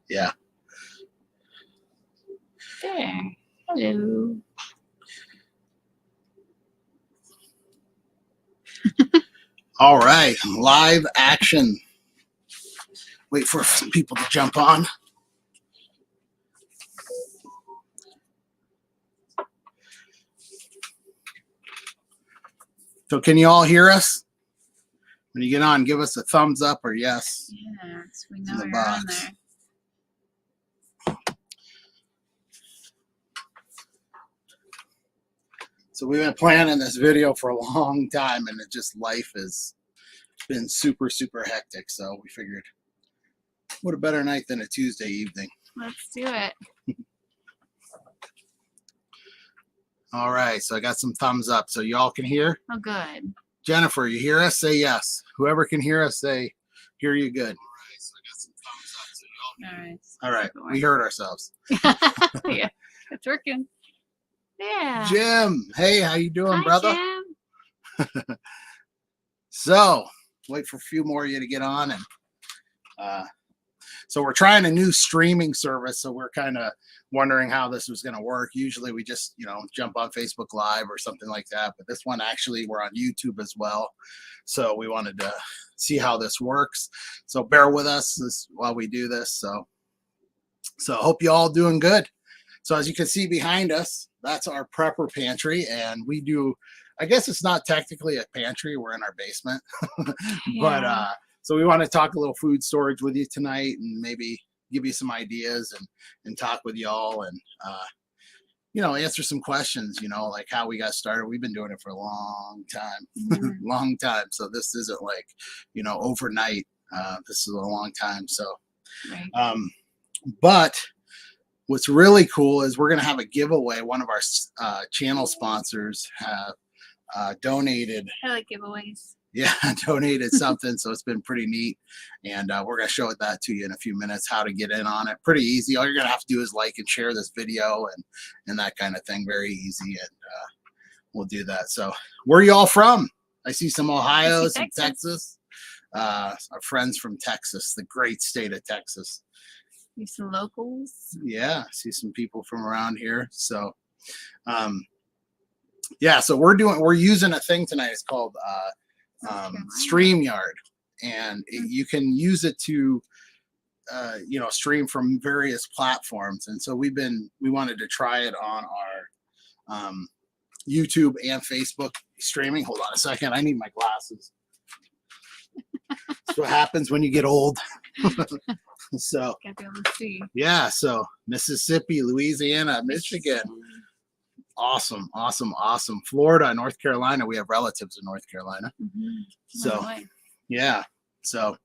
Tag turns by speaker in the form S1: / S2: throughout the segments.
S1: Yeah.
S2: There. Hello.
S1: All right. Live action. Wait for some people to jump on. So can you all hear us? When you get on, give us a thumbs up or yes.
S2: Yes, we know
S1: In the
S2: you're on
S1: box.
S2: there.
S1: So we've been planning this video for a long time, and it just life has been super, super hectic. So we figured, what a better night than a Tuesday evening.
S2: Let's do it.
S1: All right, so I got some thumbs up, so y'all can hear.
S2: Oh, good.
S1: Jennifer, you hear us? Say yes. Whoever can hear us, say, hear you good. All right, so I got some thumbs up, so y'all can hear. All right, we heard ourselves.
S2: Yeah, it's working. Yeah.
S1: Jim, hey, how you doing,
S2: Hi,
S1: brother?
S2: Jim.
S1: So, wait for a few more of you to get on, and so we're trying a new streaming service. So we're kind of wondering how this was going to work. Usually we just, jump on Facebook Live or something like that. But this one, actually, we're on YouTube as well. So we wanted to see how this works. So bear with us while we do this. So hope you all doing good. So as you can see behind us, that's our prepper pantry. And we do, I guess it's not technically a pantry. We're in our basement. But so we want to talk a little food storage with you tonight and maybe give you some ideas and talk with y'all and, answer some questions, like how we got started. We've been doing it for a long time, long time. So this isn't like, overnight. This is a long time. So,
S2: Right.
S1: But what's really cool is we're going to have a giveaway. One of our channel sponsors have donated.
S2: I like giveaways.
S1: Yeah, donated something, so it's been pretty neat, and we're gonna show that to you in a few minutes how to get in on it. Pretty easy. All you're gonna have to do is like and share this video and that kind of thing. Very easy, and we'll do that. So, where are y'all from? I see some Ohio, some Texas. Our friends from Texas, the great state of Texas.
S2: You some locals?
S1: Yeah, I see some people from around here. So, yeah, so we're using a thing tonight. It's called StreamYard, and you can use it to stream from various platforms. And so we wanted to try it on our YouTube and Facebook streaming. Hold on a second, I need my glasses. That's what happens when you get old. So
S2: gotta be able to see.
S1: Yeah, so Mississippi, Louisiana, Michigan. Awesome. Florida, North Carolina. We have relatives in North Carolina. So, yeah. So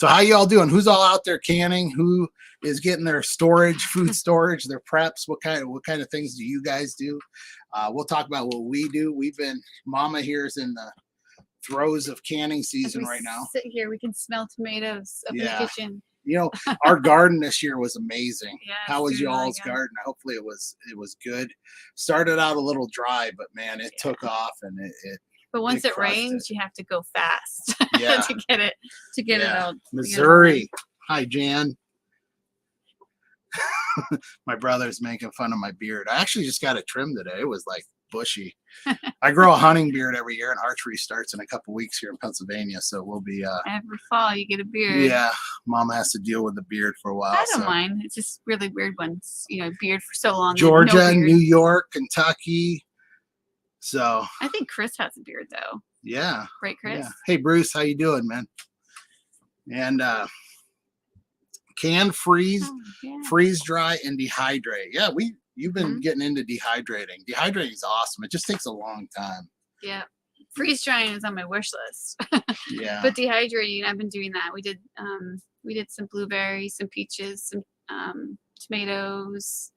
S1: how you all doing? Who's all out there canning? Who is getting their storage, food storage, their preps? What kind of things do you guys do? We'll talk about what we do. Mama here is in the throes of canning season right now.
S2: Sit here, we can smell tomatoes up in the kitchen.
S1: Our garden this year was amazing.
S2: Yeah,
S1: how was y'all's garden? Hopefully it was good. Started out a little dry, but man, it took off, and it
S2: but once it rains, you have to go fast to get it out.
S1: Missouri. Hi, Jan. My brother's making fun of my beard. I actually just got it trimmed today. It was like bushy. I grow a hunting beard every year, and archery starts in a couple weeks here in Pennsylvania, so we'll be
S2: every fall you get a beard.
S1: Yeah, Mama has to deal with the beard for a while.
S2: I don't mind. It's just really weird when beard for so long.
S1: Georgia, New York, Kentucky. So
S2: I think Chris has a beard though.
S1: Yeah.
S2: Right, Chris?
S1: Yeah. Hey Bruce, how you doing, man? And can freeze, freeze dry, and dehydrate. Yeah, you've been getting into dehydrating. Dehydrating is awesome. It just takes a long time.
S2: Yeah. Freeze drying is on my wish list.
S1: Yeah.
S2: But dehydrating, I've been doing that. We did some blueberries, some peaches, some tomatoes.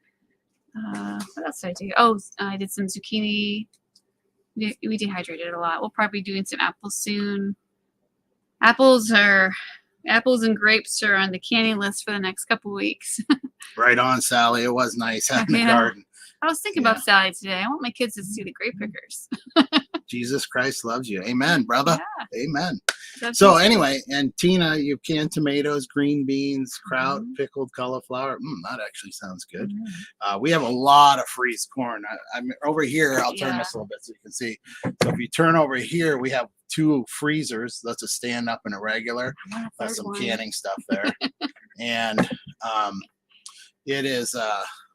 S2: What else did I do? Oh, I did some zucchini. We dehydrated a lot. We'll probably be doing some apples soon. Apples and grapes are on the canning list for the next couple weeks.
S1: Right on, Sally. It was nice having the garden.
S2: I was thinking about Sally today. I want my kids to see the grape pickers.
S1: Jesus Christ loves you. Amen, brother.
S2: Yeah.
S1: Amen.
S2: That's
S1: So
S2: awesome.
S1: anyway, and Tina, you have canned tomatoes, green beans, kraut, pickled cauliflower. That actually sounds good. We have a lot of freeze corn. I'm over here. I'll turn this a little bit so you can see. So if you turn over here, we have 2 freezers. That's a stand up and a regular. That's some canning stuff there. And it is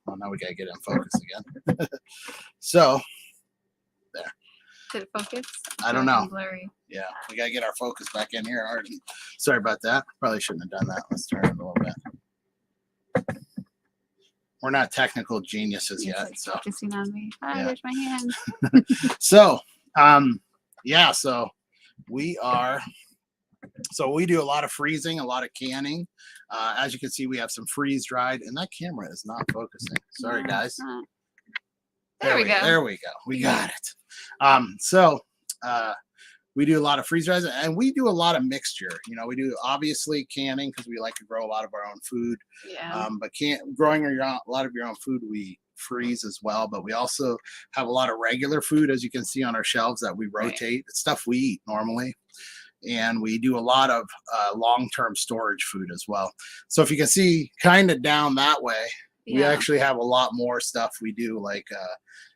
S1: well, now we gotta get in focus again. So there.
S2: Did it focus?
S1: I don't know.
S2: Blurry.
S1: Yeah, we gotta get our focus back in here. Sorry about that. Probably shouldn't have done that. Let's turn it a little bit. We're not technical geniuses yet.
S2: Like
S1: so
S2: focusing on me. There's my hand.
S1: so yeah, so we are. So we do a lot of freezing, a lot of canning. As you can see, we have some freeze dried, and that camera is not focusing. Sorry, guys.
S2: There we go.
S1: There we go. We got it. So we do a lot of freeze dries, and we do a lot of mixture. You know, we do obviously canning because we like to grow a lot of our own food.
S2: Yeah.
S1: But growing a lot of your own food, we freeze as well. But we also have a lot of regular food, as you can see on our shelves, that we rotate. Right. It's stuff we eat normally. And we do a lot of long-term storage food as well. So if you can see kind of down that way, we actually have a lot more stuff we do, like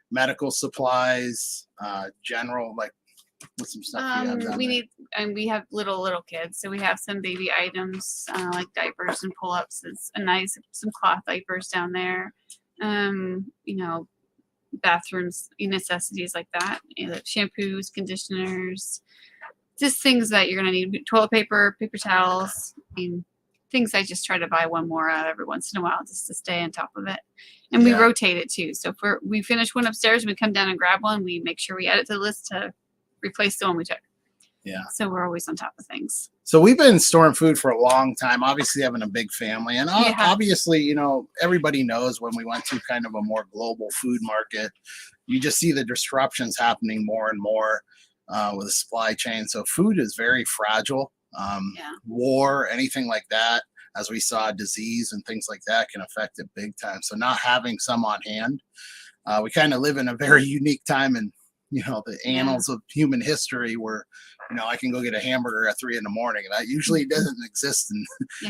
S1: medical supplies, general, like what's some stuff we have down
S2: we need, and we have little kids, so we have some baby items like diapers and pull-ups. It's some cloth diapers down there. You know, bathrooms, necessities like that. You know, shampoos, conditioners. Just things that you're going to need. Toilet paper, paper towels. I mean, things I just try to buy one more out every once in a while just to stay on top of it. And we rotate it too. So if we finish one upstairs and we come down and grab one, we make sure we add it to the list to replace the one we took.
S1: Yeah.
S2: So we're always on top of things.
S1: So we've been storing food for a long time, obviously having a big family. And obviously, you know, everybody knows when we went to kind of a more global food market, you just see the disruptions happening more and more. With the supply chain. So food is very fragile. War, anything like that, as we saw, disease and things like that can affect it big time. So not having some on hand, we kind of live in a very unique time in, you know, the annals of human history where, you know, I can go get a hamburger at 3 a.m. and that usually doesn't exist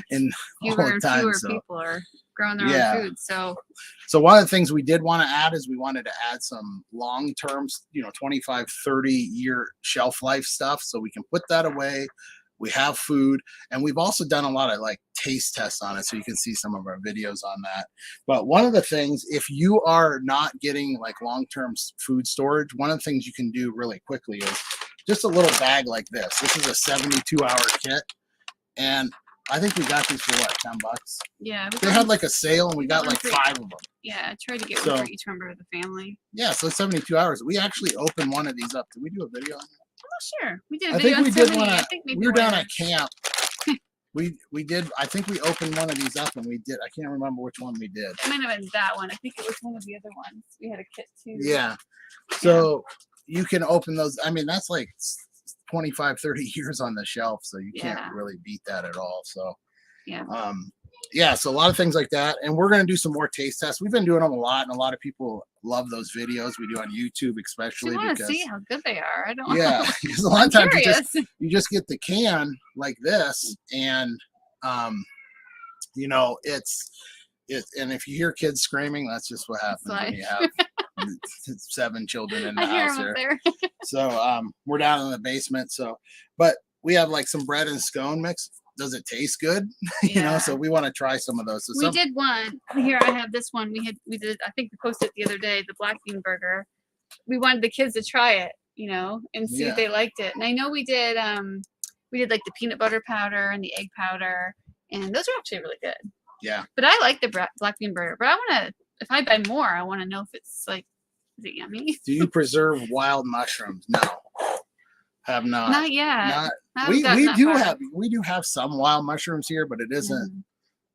S1: in all the time.
S2: Fewer people are growing their own food.
S1: So one of the things we did want to add is we wanted to add some long-term, you know, 25, 30-year shelf life stuff. So we can put that away. We have food, and we've also done a lot of like taste tests on it. So you can see some of our videos on that. But one of the things, if you are not getting like long-term food storage, one of the things you can do really quickly is just a little bag like this. This is a 72-hour kit. And I think we got these for what, $10?
S2: Yeah.
S1: They had like a sale, and we got like 5 of them.
S2: Yeah, I tried to get one for each member of the family.
S1: Yeah, so 72 hours. We actually opened one of these up. Did we do a video on that?
S2: Oh, sure. We did a video on 70. I think maybe
S1: we were down at camp. we did. I think we opened one of these up, and we did. I can't remember which one we did.
S2: It might have been that one. I think it was one of the other ones. We had a kit too.
S1: Yeah. So you can open those. I mean, that's like 25, 30 years on the shelf, so you can't really beat that at all. So so a lot of things like that, and we're going to do some more taste tests. We've been doing them a lot, and a lot of people love those videos we do on YouTube, especially because
S2: see how good they are. I don't
S1: because a lot of times you just get the can like this, and you know, it's and if you hear kids screaming, that's just what happens when you have 7 children in the house here. So we're down in the basement. So, but we have like some bread and scone mix. Does it taste good? You know, so we want to try some of those. So
S2: we did one here. I have this one. We did. I think we posted it the other day. The black bean burger. We wanted the kids to try it, you know, and see if they liked it. And I know we did like the peanut butter powder and the egg powder, and those are actually really good.
S1: Yeah.
S2: But I like the black bean burger. But I want to, if I buy more, I want to know if it's like, is it yummy?
S1: Do you preserve wild mushrooms? No. Have not.
S2: Not yet.
S1: We do have some wild mushrooms here, but it isn't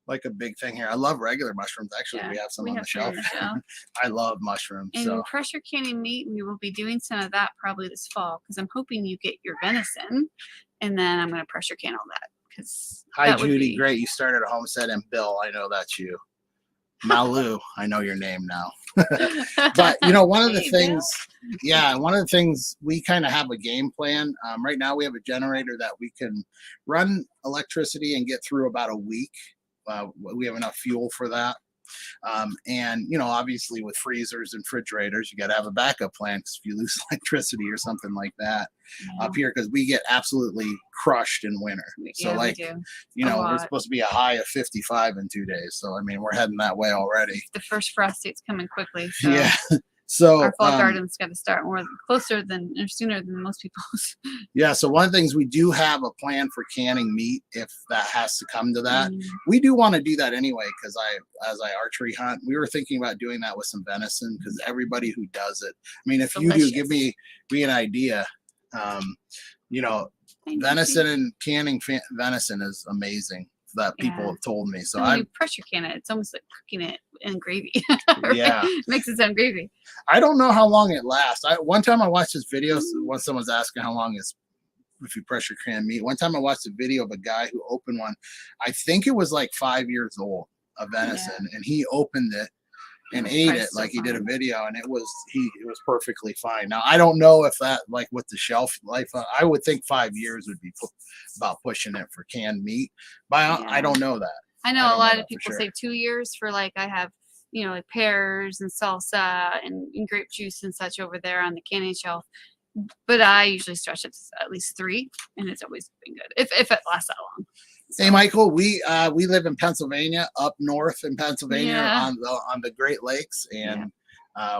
S1: like a big thing here. I love regular mushrooms. Actually, we have some on the shelf. I love mushrooms.
S2: And pressure canning meat, we will be doing some of that probably this fall because I'm hoping you get your venison, and then I'm going to pressure can all that. Because
S1: hi, Judy. Great, you started a homestead, and Bill, I know that's you. Malu, I know your name now. But you know, one of the
S2: Hey,
S1: things, yeah, one of the things we kind of have a game plan. Right now, we have a generator that we can run electricity and get through about a week. We have enough fuel for that. And you know, obviously with freezers and refrigerators, you got to have a backup plan because if you lose electricity or something like that
S2: Yeah.
S1: up here, because we get absolutely crushed in winter. So
S2: Yeah, we
S1: like,
S2: do.
S1: you
S2: A
S1: know, we're
S2: lot.
S1: supposed to be a high of 55 in 2 days. So I mean, we're heading that way already.
S2: The first frost date's coming quickly, so
S1: Yeah. So
S2: our fall garden's got to start more closer than or sooner than most people's.
S1: yeah, so one of the things we do have a plan for canning meat if that has to come to that.
S2: Mm.
S1: We do want to do that anyway because as I archery hunt, we were thinking about doing that with some venison because everybody who does it. I mean, if you do, give me an idea. You know, venison and canning venison is amazing. That people have told me. So
S2: when you pressure can it, it's almost like cooking it in gravy. Right?
S1: Yeah,
S2: Makes it sound gravy.
S1: I don't know how long it lasts. One time I watched this video when someone's asking how long is if you pressure can meat. One time I watched a video of a guy who opened one. I think it was like 5 years old of venison, and he opened it and ate it like he did a video, and it was perfectly fine. Now I don't know if that like with the shelf life, I would think 5 years would be about pushing it for canned meat, but I don't know that.
S2: I know a lot of people say 2 years for like I have like pears and salsa and grape juice and such over there on the canning shelf, but I usually stretch it to at least 3, and it's always been good if it lasts that long.
S1: So. Hey, Michael, we live in Pennsylvania, up north in Pennsylvania on the Great Lakes, and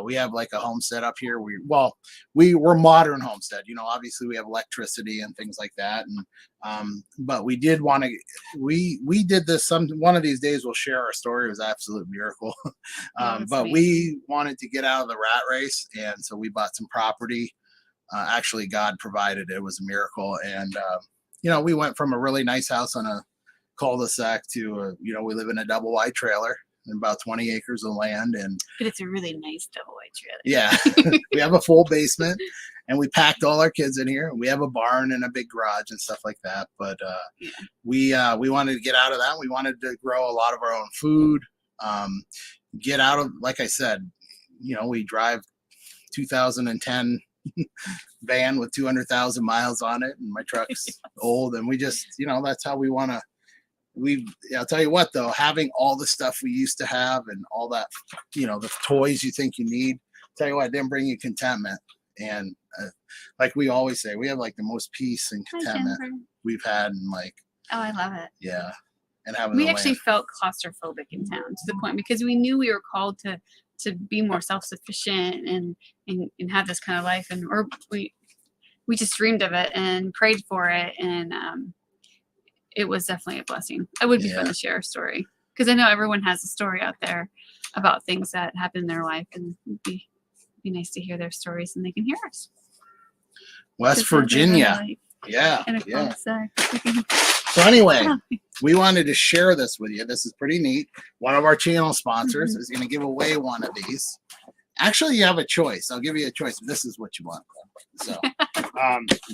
S1: we have like a homestead up here. We're modern homestead. You know, obviously we have electricity and things like that, and but we did want to. We did this. One of these days we'll share our story. It was an absolute miracle. But we wanted to get out of the rat race, and so we bought some property. Actually, God provided it. It was a miracle, and you know, we went from a really nice house on a cul-de-sac to, you know, we live in a double wide trailer and about 20 acres of land.
S2: But it's a really nice double wide trailer.
S1: Yeah. We have a full basement and we packed all our kids in here. We have a barn and a big garage and stuff like that. But we wanted to get out of that. We wanted to grow a lot of our own food, get out of, like I said, you know, we drive 2010 van with 200,000 miles on it, and my truck's old, and we just, you know, that's how we want to. I'll tell you what though, having all the stuff we used to have and all that, you know, the toys you think you need, tell you what, it didn't bring you contentment. And like we always say, we have like the most peace and contentment we've had in like.
S2: Oh, I love it.
S1: Yeah, and having
S2: we actually felt claustrophobic in town to the point because we knew we were called to be more self-sufficient and have this kind of life, and or we just dreamed of it and prayed for it, and it was definitely a blessing. It would be fun to share a story because I know everyone has a story out there about things that happen in their life, and it'd be nice to hear their stories and they can hear us.
S1: West Virginia. Yeah. So anyway, we wanted to share this with you. This is pretty neat. One of our channel sponsors is going to give away one of these. Actually, you have a choice. I'll give you a choice. This is what you want. So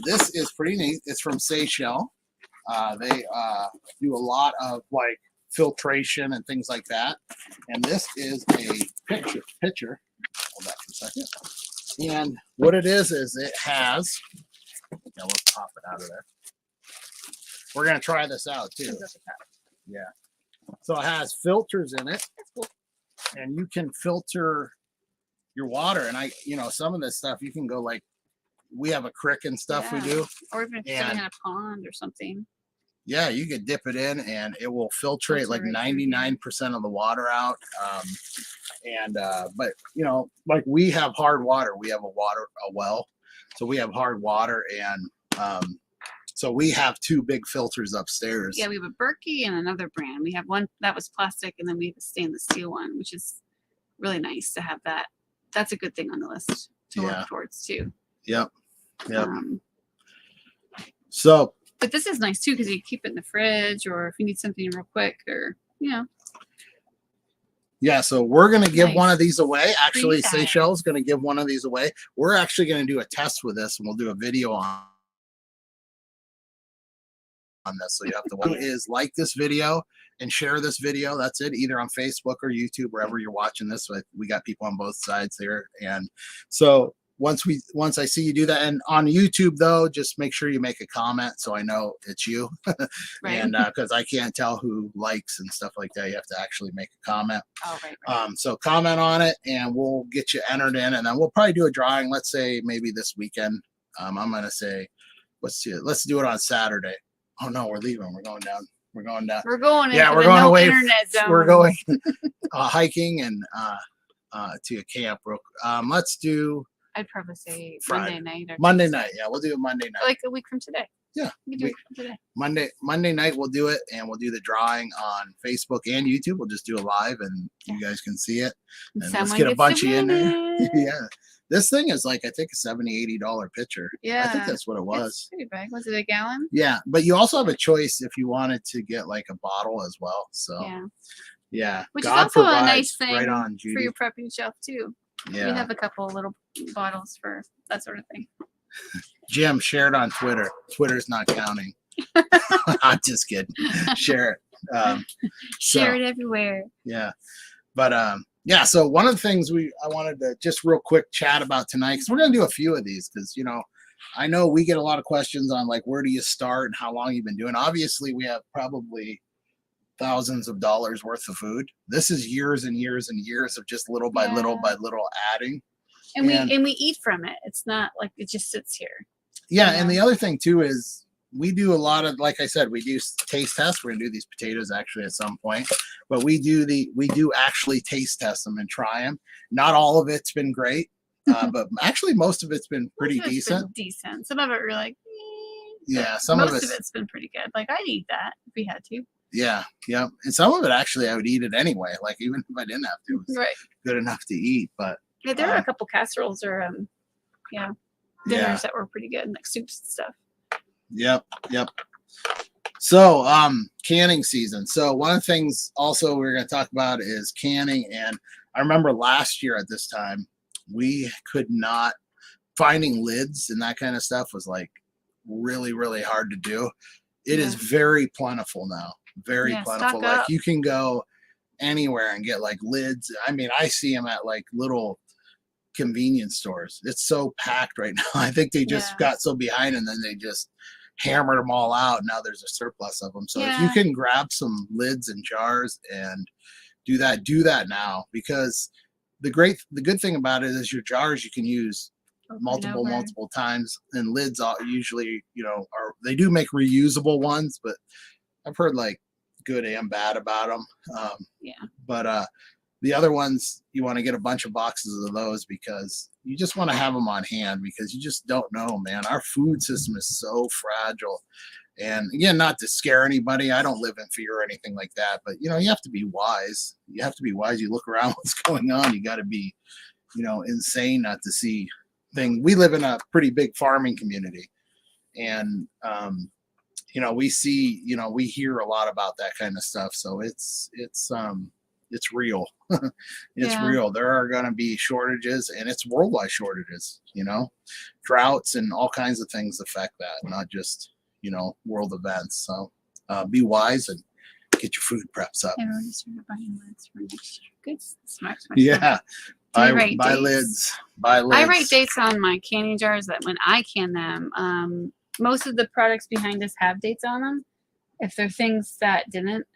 S1: this is pretty neat. It's from Seychelles. They do a lot of like filtration and things like that. And this is a picture. Hold that for a second. And what it is it has. Yeah, let's pop it out of there. We're going to try this out too. Yeah. So it has filters in it. And you can filter your water. And you know, some of this stuff you can go like, we have a creek and stuff we do.
S2: Or even sitting in a pond or something.
S1: Yeah, you could dip it in and it will filtrate like 99% of the water out. But you know, like we have hard water. We have a well. So we have hard water, and so we have 2 big filters upstairs. Yeah,
S2: we have a Berkey and another brand. We have one that was plastic, and then we have a stainless steel one, which is really nice to have that. That's a good thing on the list to work towards too. Yep.
S1: So,
S2: but this is nice too because you keep it in the fridge, or if you need something real quick, or you know.
S1: Yeah, so we're going to give one of these away. Actually, Seychelles is going to give one of these away. We're actually going to do a test with this, and we'll do a video on this. So you have to like this video and share this video. That's it, either on Facebook or YouTube, wherever you're watching this. So we got people on both sides there. And so once I see you do that, and on YouTube though, just make sure you make a comment so I know it's you.
S2: Right.
S1: And because I can't tell who likes and stuff like that, you have to actually make a comment.
S2: Oh, right.
S1: So comment on it, and we'll get you entered in, and then we'll probably do a drawing. Let's say maybe this weekend. I'm gonna say, let's do it on Saturday. Oh no, we're leaving. We're going down. We're going down.
S2: We're going.
S1: Yeah,
S2: into
S1: we're
S2: the
S1: going
S2: no
S1: away.
S2: Internet zone.
S1: We're going hiking and to a camp. Let's do.
S2: I'd probably say
S1: Friday.
S2: Monday night. Or
S1: Monday
S2: Tuesday.
S1: night. Yeah, we'll do it Monday night.
S2: Like a week from today.
S1: Yeah,
S2: we can do it from today.
S1: Monday night we'll do it, and we'll do the drawing on Facebook and YouTube. We'll just do it live, and you guys can see it. And let's get a bunch of you in there. Yeah, this thing is like, I think, a $70-$80 pitcher.
S2: Yeah,
S1: I think that's what it was.
S2: It's pretty big. Was it a gallon?
S1: Yeah, but you also have a choice if you wanted to get like a bottle as well. So yeah,
S2: which
S1: God
S2: is also a
S1: provides.
S2: nice thing
S1: Right on, Judy.
S2: for your prepping shelf too.
S1: Yeah,
S2: We have a couple of little bottles for that sort of thing.
S1: Jim, share it on Twitter. Twitter's not counting. I'm just kidding. Share it.
S2: Share it everywhere.
S1: Yeah, but yeah. So one of the things I wanted to just real quick chat about tonight, because we're gonna do a few of these, because I know we get a lot of questions on like, where do you start and how long you've been doing. Obviously, we have probably thousands of dollars worth of food. This is years and years and years of just little by little by little adding.
S2: And we eat from it. It's not like it just sits here.
S1: Yeah, and the other thing too is we do a lot of, like I said, we do taste tests. We're gonna do these potatoes actually at some point, but we do actually taste test them and try them. Not all of it's been great, but actually most of it's been pretty decent.
S2: Some of it we're like,
S1: yeah,
S2: most of it's been pretty good. Like I'd eat that if we had to.
S1: Yeah, yeah, and some of it actually I would eat it anyway. Like even if I didn't have to, it was good enough to eat. But
S2: yeah, there are a couple casseroles or dinners that were pretty good, like soups and stuff. Yep.
S1: So canning season. So one of the things also we're going to talk about is canning. And I remember last year at this time, we could not, finding lids and that kind of stuff was like really, really hard to do. It is very plentiful now. Very plentiful. Like you can go anywhere and get like lids. I mean, I see them at like little convenience stores. It's so packed right now. I think they just got so behind, and then they just hammered them all out. Now there's a surplus of them. So if you can grab some lids and jars and do that now, because the good thing about it is your jars you can use multiple times, and lids usually they do make reusable ones, but I've heard like good and bad about them. But the other ones, you want to get a bunch of boxes of those, because you just want to have them on hand, because you just don't know, man. Our food system is so fragile. And again, not to scare anybody, I don't live in fear or anything like that, but you have to be wise. You have to be wise. You look around what's going on. You got to be, insane not to see things. We live in a pretty big farming community, and we see, we hear a lot about that kind of stuff. So it's real. It's real. There are going to be shortages, and it's worldwide shortages, droughts and all kinds of things affect that, not just, world events. So be wise and get your food preps up.
S2: Everyone started buying lids for next year. Good. Smart.
S1: Yeah. Buy lids. I
S2: write dates on my canning jars that when I can them, most of the products behind us have dates on them. If they're things that didn't,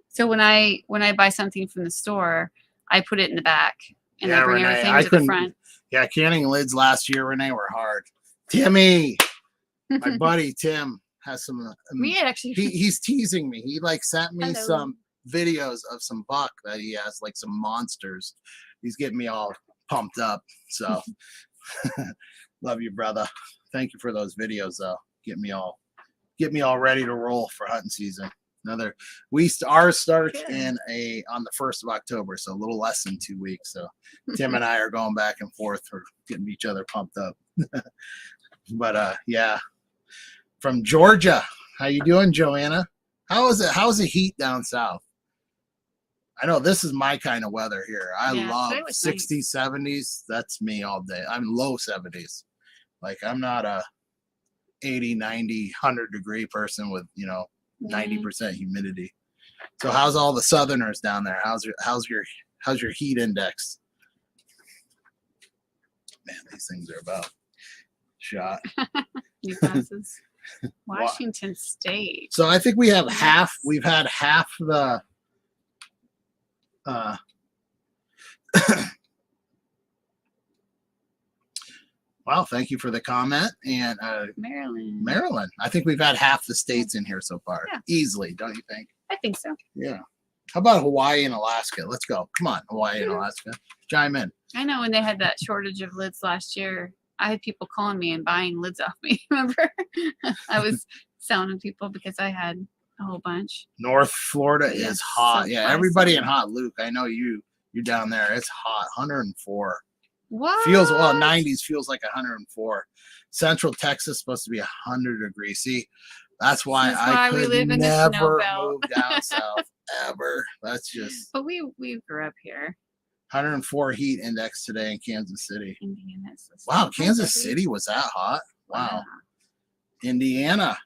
S2: so when I buy something from the store, I put it in the back and I bring everything to the front.
S1: Yeah, canning lids last year, Renee, were hard. Timmy, my buddy Tim, has some. He's teasing me. He sent me some videos of some buck that he has, like some monsters. He's getting me all pumped up. So love you, brother. Thank you for those videos, though. Get me all ready to roll for hunting season. Ours starts on the 1st of October, so a little less than 2 weeks. So Tim and I are going back and forth for getting each other pumped up. But from Georgia, how you doing, Joanna? How's the heat down south? I know this is my kind of weather here. I love 60s, 70s. That's me all day. I'm low 70s. Like I'm not a 80, 90, 100 degree person with 90% humidity. So how's all the Southerners down there? How's your heat index? Man, these things are about shot.
S2: New classes. Washington State.
S1: So I think we have half. We've had half the. Wow, thank you for the comment. And Maryland. I think we've had half the states in here so far.
S2: Yeah.
S1: Easily, don't you think?
S2: I think so.
S1: Yeah. How about Hawaii and Alaska? Let's go. Come on, Hawaii and Alaska. Chime in.
S2: I know when they had that shortage of lids last year, I had people calling me and buying lids off me. Remember? I was selling to people because I had a whole bunch.
S1: North Florida is hot.
S2: So
S1: Yeah, everybody in hot. Luke, I know you're down there. It's hot. 104.
S2: What?
S1: Feels 90s feels like 104. Central Texas supposed to be 100 degrees. See, that's why I could never move down south ever. That's just.
S2: But we grew up here.
S1: 104 heat index today in Kansas City.
S2: Indiana.
S1: Wow, Kansas City was that hot? Wow. Indiana.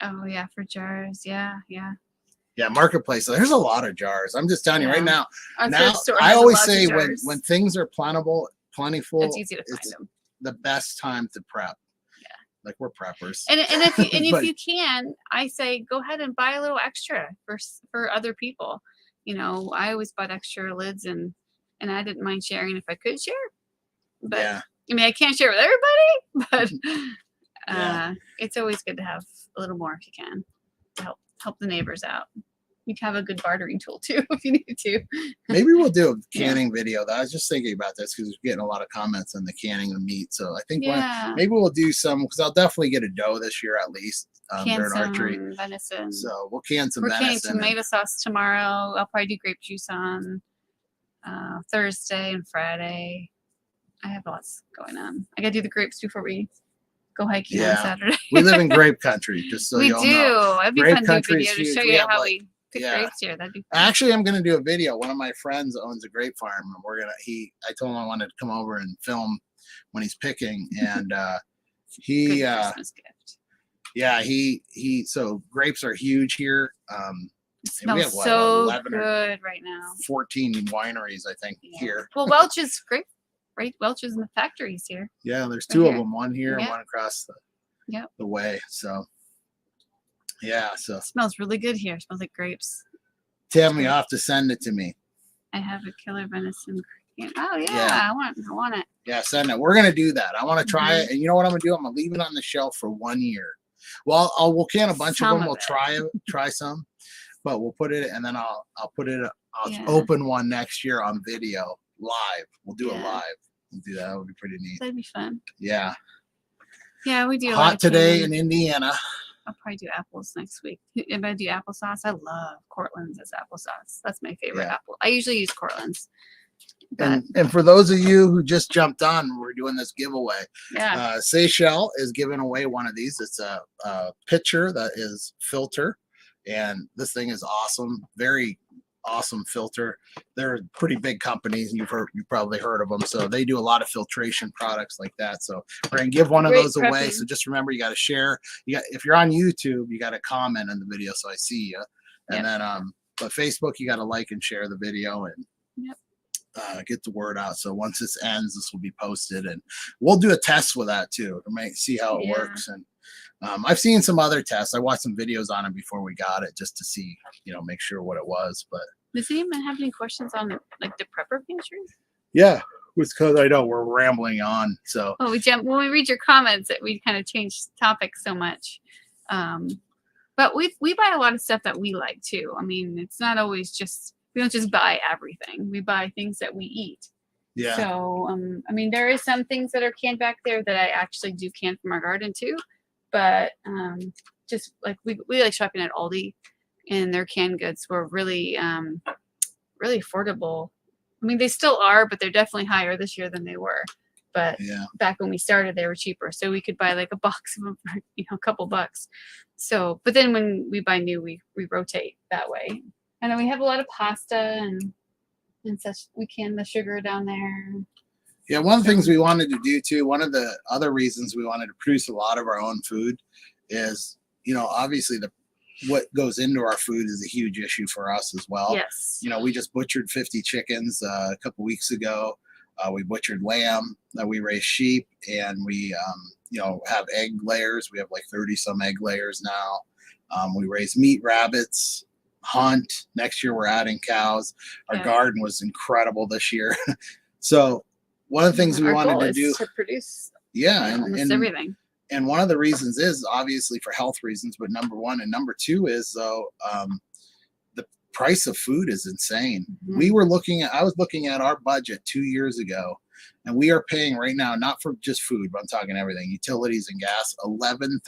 S2: Oh yeah, for jars. Yeah.
S1: Yeah, marketplace. There's a lot of jars. I'm just telling you right now.
S2: Now
S1: I always say when things are plentiful,
S2: it's easy to find them.
S1: The best time to prep.
S2: Yeah,
S1: like we're preppers.
S2: And if you can, I say go ahead and buy a little extra for other people. You know, I always bought extra lids and I didn't mind sharing if I could share. But yeah. I mean, I can't share with everybody, but it's always good to have a little more if you can to help the neighbors out. You can have a good bartering tool too if you need to.
S1: Maybe we'll do a canning video. I was just thinking about this because we're getting a lot of comments on the canning of meat. So I think maybe we'll do some because I'll definitely get a doe this year at least during archery.
S2: Venison.
S1: So we'll can some venison.
S2: We're canning tomato sauce tomorrow. I'll probably do grape juice on Thursday and Friday. I have lots going on. I gotta do the grapes before we go hiking on Saturday.
S1: We live in grape country, just so you all know.
S2: It'd be
S1: grape
S2: fun to do a video to show you how we pick grapes here. That'd be fun.
S1: Actually, I'm gonna do a video. One of my friends owns a grape farm, and I told him I wanted to come over and film when he's picking, and he
S2: good Christmas gift.
S1: Yeah, so grapes are huge here.
S2: It smells so good right now.
S1: 14 wineries, I think, here.
S2: Well, Welch's grape. Right, Welch's in the factories here.
S1: Yeah, there's two of them, one here and one across the way. So, so
S2: it smells really good here. It smells like grapes.
S1: Tim, you have to send it to me.
S2: I have a killer venison. Oh yeah, I want it.
S1: Yeah, send it. We're gonna do that. I want to try it, and you know what I'm gonna do? I'm gonna leave it on the shelf for 1 year. Well, we'll can a bunch of them. We'll try some, but we'll put it, and then I'll put it. I'll open one next year on video. Live. We'll do it live. We'll do that. That would be pretty neat.
S2: That'd be fun.
S1: Yeah.
S2: Yeah, we do.
S1: Hot today in Indiana.
S2: I'll probably do apples next week. If I do applesauce, I love Cortland's as applesauce. That's my favorite apple. I usually use Cortland's.
S1: And for those of you who just jumped on, we're doing this giveaway.
S2: Yeah.
S1: Seychelles is giving away one of these. It's a pitcher that is filter, and this thing is awesome. Very awesome filter. They're pretty big companies, and you've probably heard of them. So they do a lot of filtration products like that. So we're gonna give one of those away. So just remember, you got to share. If you're on YouTube, you got to comment on the video so I see you. And then but Facebook, you got to like and share the video and get the word out. So once this ends, this will be posted, and we'll do a test with that too to see how it works. And I've seen some other tests. I watched some videos on it before we got it just to see, make sure what it was. But
S2: does anyone have any questions on like the prepper pantry?
S1: Yeah, it's because I know we're rambling on. So
S2: when we read your comments, we kind of change topics so much. But we buy a lot of stuff that we like too. I mean, it's not always we don't just buy everything. We buy things that we eat. Yeah. So I mean, there is some things that are canned back there that I actually do can from our garden too. But just like we like shopping at Aldi, and their canned goods were really really affordable. I mean, they still are, but they're definitely higher this year than they were. But back when we started, they were cheaper, so we could buy like a box of them for a couple bucks. So, but then when we buy new, we rotate that way. And then we have a lot of pasta and such. We can the sugar down there.
S1: Yeah, one of the things we wanted to do too, one of the other reasons we wanted to produce a lot of our own food is, obviously what goes into our food is a huge issue for us as well.
S2: Yes.
S1: You know, we just butchered 50 chickens a couple weeks ago. We butchered lamb. We raise sheep, and we, you know, have egg layers. We have like 30 some egg layers now. We raise meat, rabbits, hunt. Next year we're adding cows. Our garden was incredible this year. So one of the things we
S2: Our
S1: wanted
S2: goal
S1: to
S2: is
S1: do,
S2: to produce
S1: and
S2: everything.
S1: And one of the reasons is obviously for health reasons, but number one and number two is though the price of food is insane.
S2: Mm-hmm.
S1: I was looking at our budget 2 years ago, and we are paying right now, not for just food, but I'm talking everything, utilities and gas, $11,000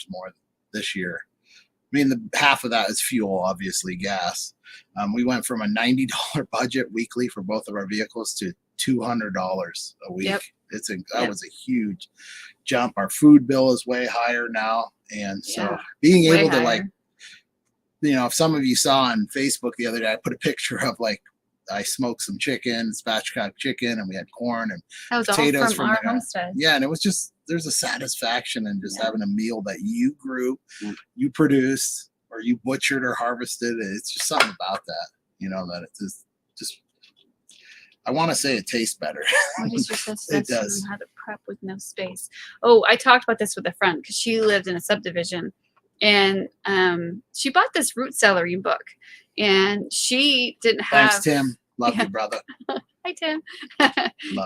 S1: more this year. I mean, half of that is fuel, obviously gas. We went from a $90 budget weekly for both of our vehicles to $200 a week.
S2: Yep.
S1: That was a huge jump. Our food bill is way higher now, and so being able to like, you know, if some of you saw on Facebook the other day, I put a picture of like I smoked some chicken, spatchcock chicken, and we had corn and potatoes from our homestead. Yeah, and it was just, there's a satisfaction in just having a meal that you grew, you produced, or you butchered or harvested. It's just something about that, you know, that it's just I want to say it tastes better.
S2: What is your
S1: It does.
S2: how to prep with no space? Oh, I talked about this with a friend because she lived in a subdivision, and she bought this root celery book, and she didn't have.
S1: Thanks, Tim. Love you, brother.
S2: Hi, Tim.
S1: Love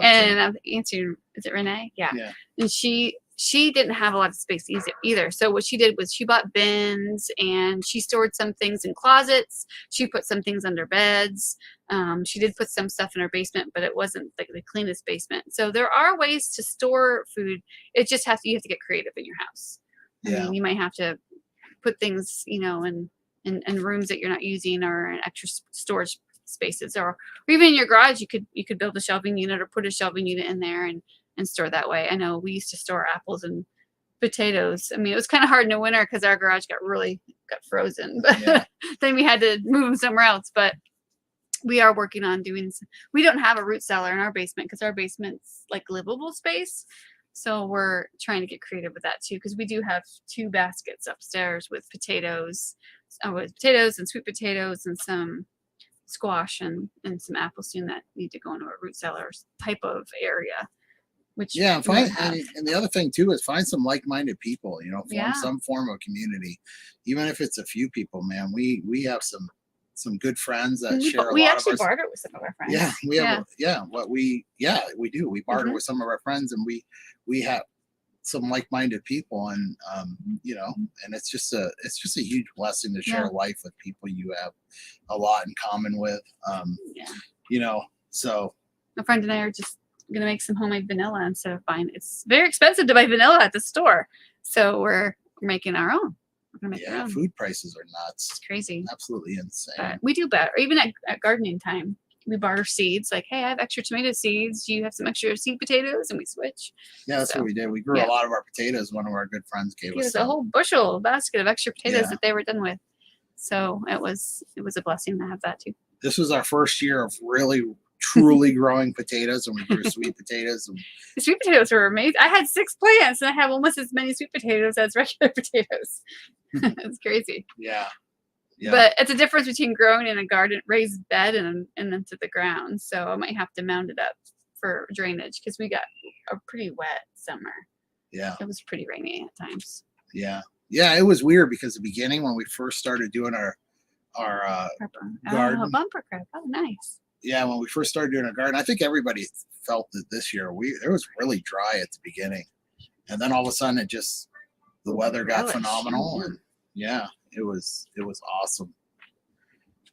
S2: and
S1: Tim.
S2: I'm answering. Is it Renee? Yeah.
S1: Yeah.
S2: And she didn't have a lot of space either. So what she did was she bought bins, and she stored some things in closets. She put some things under beds. She did put some stuff in her basement, but it wasn't like the cleanest basement. So there are ways to store food. It just you have to get creative in your house. I mean, you might have to put things, you know, in rooms that you're not using, or in extra storage spaces, or even in your garage. You could build a shelving unit or put a shelving unit in there and store that way. I know we used to store apples and potatoes. I mean, it was kind of hard in the winter because our garage got frozen, but then we had to move them somewhere else. But we are working on doing. We don't have a root cellar in our basement because our basement's like livable space. So we're trying to get creative with that too, because we do have 2 baskets upstairs with potatoes and sweet potatoes and some squash and some apples soon that need to go into a root cellar type of area. Which
S1: and the other thing too is find some like-minded people, you know, form some form of community, even if it's a few people. Man, we have some good friends that share a lot of
S2: we actually barter with some of our friends.
S1: We do. We barter with some of our friends, and we have some like-minded people, and you know, and it's just a huge blessing to share life with people you have a lot in common with. You know, so
S2: my friend and I are just gonna make some homemade vanilla instead of buying. It's very expensive to buy vanilla at the store, so we're making our own. We're gonna make our own.
S1: Food prices are nuts.
S2: It's crazy.
S1: Absolutely insane.
S2: But we do better. Even at gardening time, we barter seeds. Like, hey, I have extra tomato seeds. Do you have some extra seed potatoes? And we switch.
S1: Yeah, that's what we did. We grew a lot of our potatoes. One of our good friends gave us
S2: a whole basket of extra potatoes that they were done with. So it was a blessing to have that too.
S1: This was our first year of really truly growing potatoes, and we grew sweet potatoes.
S2: The sweet potatoes were amazing. I had 6 plants, and I have almost as many sweet potatoes as regular potatoes. It's crazy.
S1: Yeah.
S2: But it's a difference between growing in a garden, raised bed, and into the ground. So I might have to mound it up for drainage because we got a pretty wet summer. Yeah. It was pretty rainy at times.
S1: Yeah. Yeah, it was weird because the beginning when we first started doing our garden.
S2: Oh, bumper crop. Oh, nice.
S1: Yeah, when we first started doing our garden, I think everybody felt that this year it was really dry at the beginning, and then all of a sudden the weather got phenomenal, and it was awesome.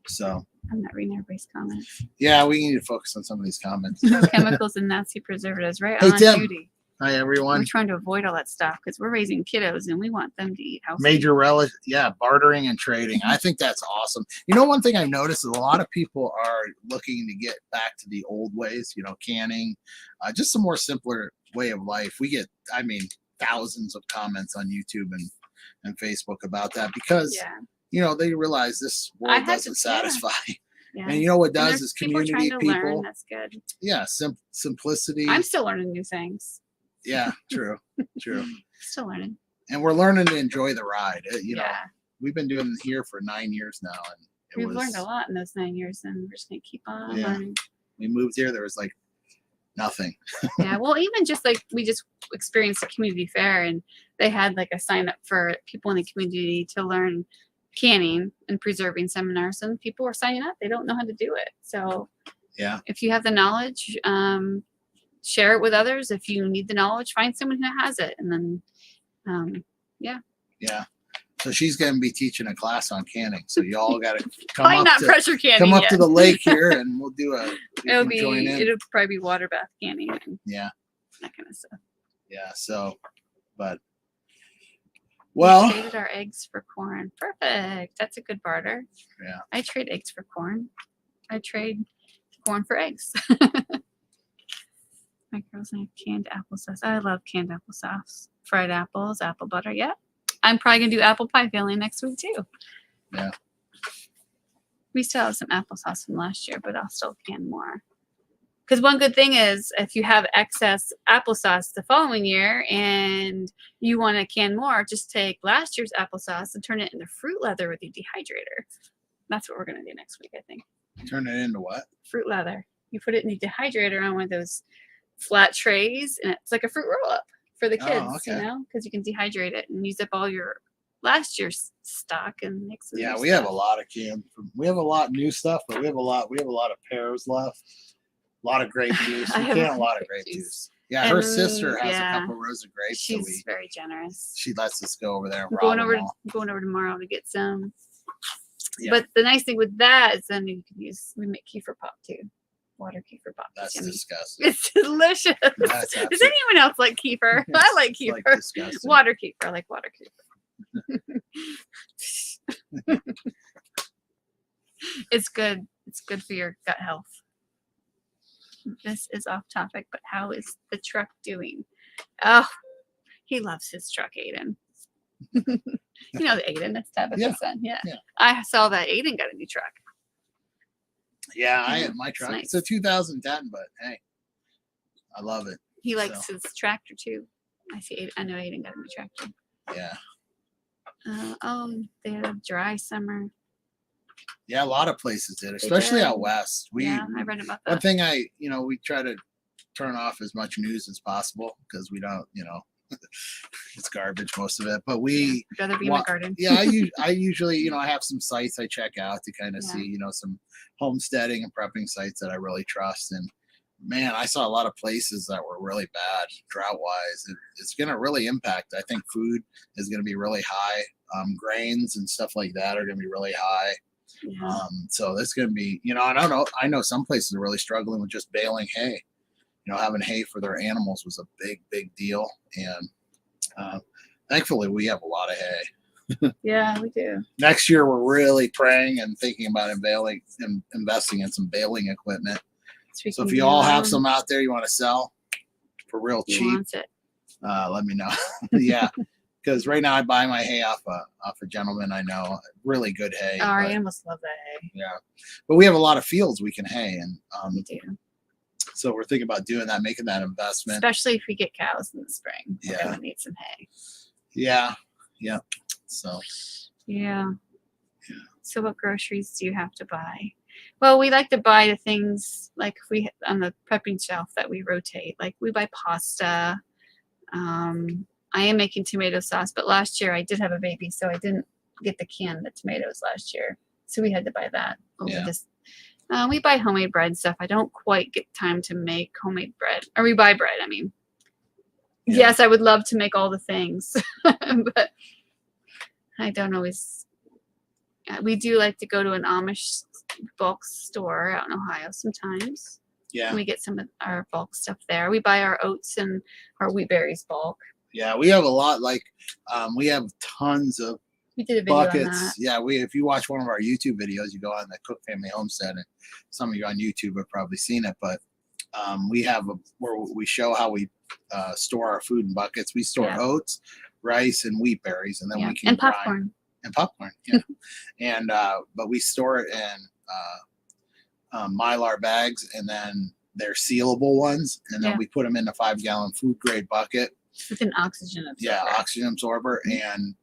S1: So
S2: I'm not reading everybody's comments.
S1: Yeah, we need to focus on some of these comments.
S2: No chemicals and nasty preservatives, right?
S1: Hey,
S2: on
S1: Tim.
S2: duty.
S1: Hi, everyone.
S2: We're trying to avoid all that stuff because we're raising kiddos and we want them to eat healthy.
S1: Major bartering and trading. I think that's awesome. You know, one thing I noticed is a lot of people are looking to get back to the old ways, you know, canning, just a more simpler way of life. We get, thousands of comments on YouTube and Facebook about that because, you know, they realize this world doesn't satisfy. Yeah. And you know what does is community people.
S2: Learn. That's good.
S1: Yeah, simplicity.
S2: I'm still learning new things.
S1: Yeah, true.
S2: Still learning.
S1: And we're learning to enjoy the ride. You know, we've been doing it here for 9 years now, and
S2: We've learned a lot in those 9 years, and we're just gonna keep on
S1: Yeah.
S2: learning.
S1: we moved here, there was like nothing.
S2: Yeah, well, even just like we just experienced a community fair, and they had like a sign up for people in the community to learn canning and preserving seminars, and people were signing up. They don't know how to do it, so
S1: Yeah.
S2: if you have the knowledge, share it with others. If you need the knowledge, find someone who has it, and then
S1: Yeah. So she's going to be teaching a class on canning. So you all got to come
S2: probably
S1: up
S2: not
S1: to
S2: pressure canning
S1: come up
S2: yet.
S1: to the lake here, and we'll do a.
S2: It'll
S1: you can join in.
S2: it'll probably be water bath canning and
S1: Yeah.
S2: that kind of stuff.
S1: Yeah. So, but
S2: We
S1: well,
S2: traded our eggs for corn. Perfect. That's a good barter.
S1: Yeah.
S2: I trade eggs for corn. I trade corn for eggs. My girls like canned applesauce. I love canned applesauce. Fried apples, apple butter. Yeah. I'm probably gonna do apple pie filling next week too.
S1: Yeah.
S2: We still have some applesauce from last year, but I'll still can more. Because one good thing is if you have excess applesauce the following year and you want to can more, just take last year's applesauce and turn it into fruit leather with your dehydrator. That's what we're going to do next week, I think.
S1: turn it into what?
S2: Fruit leather. You put it in the dehydrator on one of those flat trays, and it's like a fruit roll up for the kids,
S1: okay.
S2: you know, because you can dehydrate it and use up all your last year's stock and mix it.
S1: Yeah, we have a lot of canned. We have a lot of new stuff, but we have a lot of pears left. A lot of grape juice.
S2: I
S1: We
S2: have
S1: can
S2: a
S1: a lot of grape juice. Yeah, her sister has a couple rows of grapes, so
S2: She's very generous.
S1: she lets us go over there and
S2: I'm
S1: rob
S2: going over
S1: them
S2: to,
S1: all.
S2: I'm going over tomorrow to get some.
S1: Yeah.
S2: But the nice thing with that is then you can use, we make kefir pop too. Water kefir pop.
S1: That's
S2: Yummy.
S1: disgusting.
S2: It's delicious.
S1: That's
S2: Does anyone else like kefir? I like
S1: It's
S2: kefir.
S1: like disgusting.
S2: Water kefir. I like water kefir. It's good. It's good for your gut health. This is off topic, but how is the truck doing? Oh, he loves his truck, Aiden. You know the Aiden, that's Tabitha's
S1: Yeah.
S2: son. Yeah.
S1: Yeah.
S2: I saw that Aiden got a new truck.
S1: Yeah,
S2: Yeah,
S1: my truck.
S2: nice.
S1: It's a 2010, but hey, I love it.
S2: He likes his tractor too. I know Aiden got a new tractor.
S1: Yeah.
S2: They had a dry summer.
S1: Yeah, a lot of places did, especially
S2: did.
S1: out west.
S2: Yeah, I read about
S1: One
S2: that.
S1: thing we try to turn off as much news as possible because we don't, it's garbage, most of it. But
S2: I'd rather be in my
S1: wa-
S2: garden.
S1: yeah, I usually, I have some sites I check out to kind of
S2: Yeah.
S1: see, some homesteading and prepping sites that I really trust. And man, I saw a lot of places that were really bad drought wise. It's going to really impact. I think food is going to be really high. Grains and stuff like that are going to be really high.
S2: Yeah.
S1: So that's going to be, I know some places are really struggling with just baling hay. Having hay for their animals was a big deal. And thankfully, we have a lot of hay.
S2: Yeah, we do.
S1: Next year, we're really praying and thinking about investing in some baling equipment. So if you all have some out there you want to sell for real
S2: He
S1: cheap,
S2: wants it.
S1: let me know. Yeah, because right now I buy my hay off a gentleman I know, really good hay.
S2: Oh, our
S1: but-
S2: animals love that hay.
S1: Yeah, but we have a lot of fields we can hay, and
S2: We do.
S1: so we're thinking about doing that, making that investment.
S2: Especially if we get cows in the spring. We're
S1: Yeah.
S2: gonna need some hay.
S1: Yeah. So
S2: Yeah. So what groceries do you have to buy? Well, we like to buy the things like if on the prepping shelf that we rotate. Like we buy pasta. I am making tomato sauce, but last year I did have a baby, so I didn't get the tomatoes last year. So we had to buy that over
S1: Yeah.
S2: this. We buy homemade bread stuff. I don't quite get time to make homemade bread. Or we buy bread, I mean.
S1: Yeah.
S2: Yes, I would love to make all the things, but I don't always. We do like to go to an Amish bulk store out in Ohio sometimes.
S1: yeah,
S2: We get some of our bulk stuff there. We buy our oats and our wheat berries bulk.
S1: yeah. We have a lot. Like we have tons of
S2: We did a video on
S1: buckets.
S2: that.
S1: Yeah, if you watch one of our YouTube videos, you go on the Cook Family Homestead, and some of you on YouTube have probably seen it. But we have where we show how we store our food in buckets. We store
S2: Yeah.
S1: oats, rice, and wheat berries, and then
S2: Yeah.
S1: we can
S2: And
S1: grind-
S2: popcorn.
S1: and popcorn. Yeah, and but we store it in Mylar bags, and then they're sealable ones, and then
S2: Yeah.
S1: we put them in a 5-gallon food grade bucket.
S2: With an oxygen absorber.
S1: Yeah, oxygen absorber, and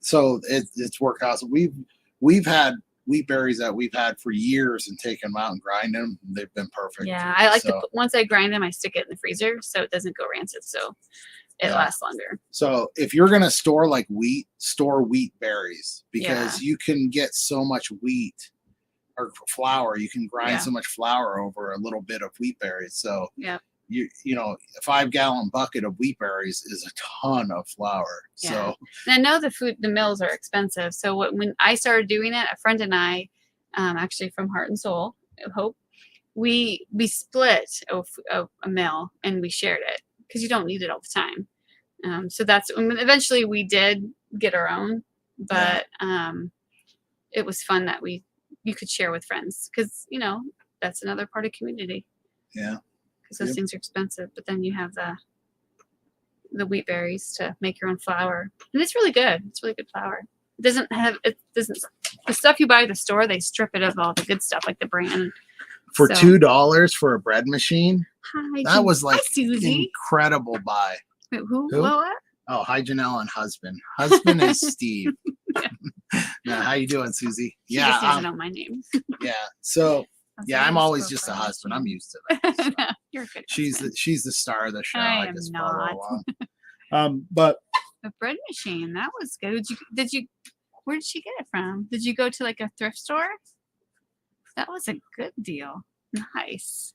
S1: so it's worked out. So we've had wheat berries that we've had for years and taken them out and grind them. They've been perfect.
S2: Yeah, I like
S1: So,
S2: to once I grind them, I stick it in the freezer so it doesn't go rancid. So it lasts longer.
S1: So if you're gonna store like wheat, store wheat berries because you can get so much wheat or flour. You can grind so much flour over a little bit of wheat berries. So you know, a 5-gallon bucket of wheat berries is a ton of flour.
S2: Yeah.
S1: So
S2: and I know the mills are expensive. So when I started doing it, a friend and I, actually from Heart and Soul of Hope, we split a mill and we shared it because you don't need it all the time. So that's eventually we did get our own, but it was fun that you could share with friends because that's another part of community.
S1: Yeah,
S2: because those things are expensive. But then you have the wheat berries to make your own flour, and it's really good. It's really good flour. It doesn't the stuff you buy at the store. They strip it of all the good stuff like the bran.
S1: For $2 for a bread machine.
S2: Hi,
S1: that was like
S2: Susie.
S1: Incredible buy.
S2: Wait, who? What?
S1: Oh, hi, Janelle and husband. Husband is Steve. Now, how you doing, Susie?
S2: She just doesn't know my name.
S1: Yeah. So I'm always just a husband. I'm used to that. So.
S2: No, you're good.
S1: She's the star of the show.
S2: I
S1: just
S2: am
S1: follow
S2: not.
S1: along. But
S2: the bread machine, that was good. Did you where did she get it from? Did you go to like a thrift store? That was a good deal. Nice.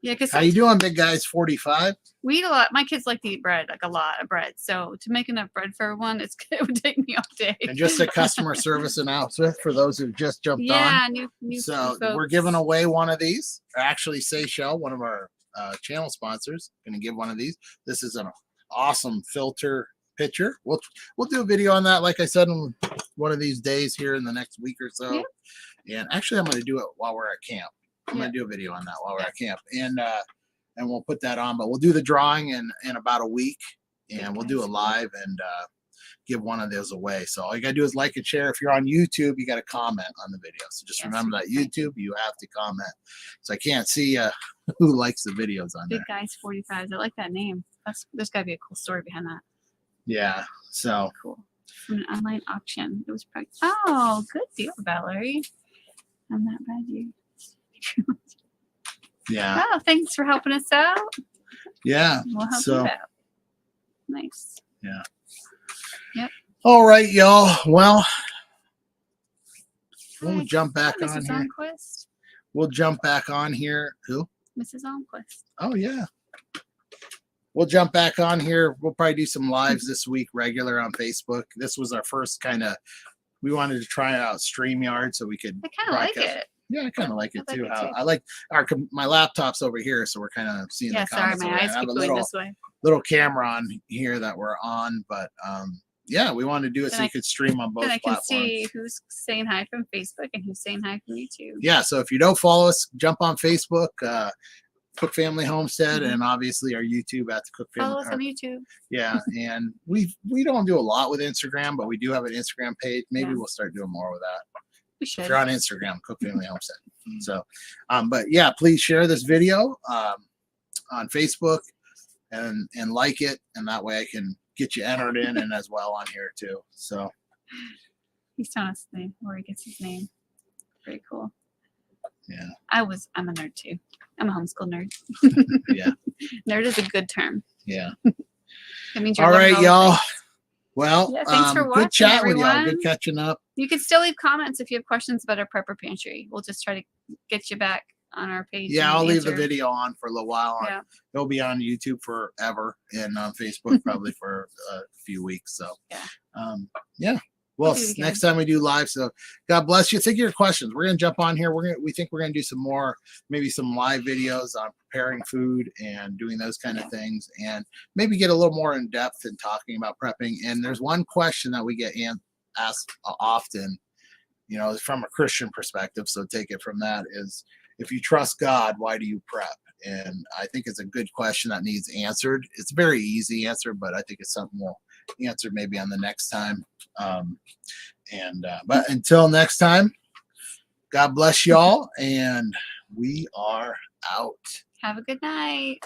S2: Yeah, because
S1: how you doing, big guys? 45.
S2: We eat a lot. My kids like to eat bread, like a lot of bread. So to make enough bread for everyone, it would take me all day.
S1: And just a customer service announcement for those who just jumped on.
S2: Yeah, new
S1: So
S2: folks.
S1: we're giving away one of these. Actually, Seychelles, one of our channel sponsors, going to give one of these. This is an awesome filter pitcher. We'll do a video on that, like I said, in one of these days here in the next week or so. Yeah. And actually, I'm going to do it while we're at camp. I'm going to do a video on that while we're at camp, and we'll put that on. But we'll do the drawing in about a week, and we'll do it live and give one of those away. So all you got to do is like and share. If you're on YouTube, you got to comment on the video. So just remember that YouTube, you have to comment. So I can't see who likes the videos on there.
S2: Big Guys 45. I like that name. There's got to be a cool story behind that.
S1: Yeah. So
S2: cool. From an online auction. It was probably good deal, Valerie. I'm not bad, you.
S1: Yeah.
S2: Oh, thanks for helping us out.
S1: Yeah.
S2: We'll help you out. Nice.
S1: Yeah.
S2: Yep.
S1: All right, y'all. Well, we'll jump back on
S2: Mrs.
S1: here.
S2: Onquist.
S1: We'll jump back on here. Who?
S2: Mrs. Onquist.
S1: Oh, yeah. We'll jump back on here. We'll probably do some lives this week, regular on Facebook. This was our first we wanted to try out StreamYard so we could.
S2: I kind of like it.
S1: Yeah, I kind of like it too. I like my laptop's over here, so we're kind of seeing the comments.
S2: Sorry, my eyes keep going this way.
S1: Little camera on here that we're on, but we wanted to do it so you could stream on both platforms.
S2: And I can see who's saying hi from Facebook and who's saying hi from YouTube.
S1: Yeah, so if you don't follow us, jump on Facebook, Cook Family Homestead, and obviously our YouTube at the Cook Family.
S2: Follow us on YouTube.
S1: Yeah, and we don't do a lot with Instagram, but we do have an Instagram page. Maybe we'll start doing more with that.
S2: We should.
S1: If you're on Instagram, Cook Family Homestead. So, but yeah, please share this video on Facebook and like it, and that way I can get you entered in and as well on here too. So
S2: he's telling us where he gets his name. Very cool.
S1: Yeah.
S2: I'm a nerd too. I'm a homeschool nerd.
S1: Yeah.
S2: Nerd is a good term.
S1: Yeah.
S2: That means you're
S1: all right, y'all. Well,
S2: thanks for watching,
S1: good chat
S2: everyone.
S1: with y'all. Good catching up.
S2: You can still leave comments if you have questions about our prepper pantry. We'll just try to get you back on our page.
S1: Yeah, I'll leave the video on for a little while.
S2: Yeah.
S1: It'll be on YouTube forever and on Facebook probably for a few weeks. So, yeah. Well, next time we do live. So, God bless you. Think of your questions. We're gonna jump on here. We think we're gonna do some more, maybe some live videos on preparing food and doing those kind of things, and maybe get a little more in depth in talking about prepping. And there's one question that we get asked often, from a Christian perspective. So take it from that is, if you trust God, why do you prep? And I think it's a good question that needs answered. It's a very easy answer, but I think it's something we'll answer maybe on the next time. But until next time, God bless y'all, and we are out.
S2: Have a good night.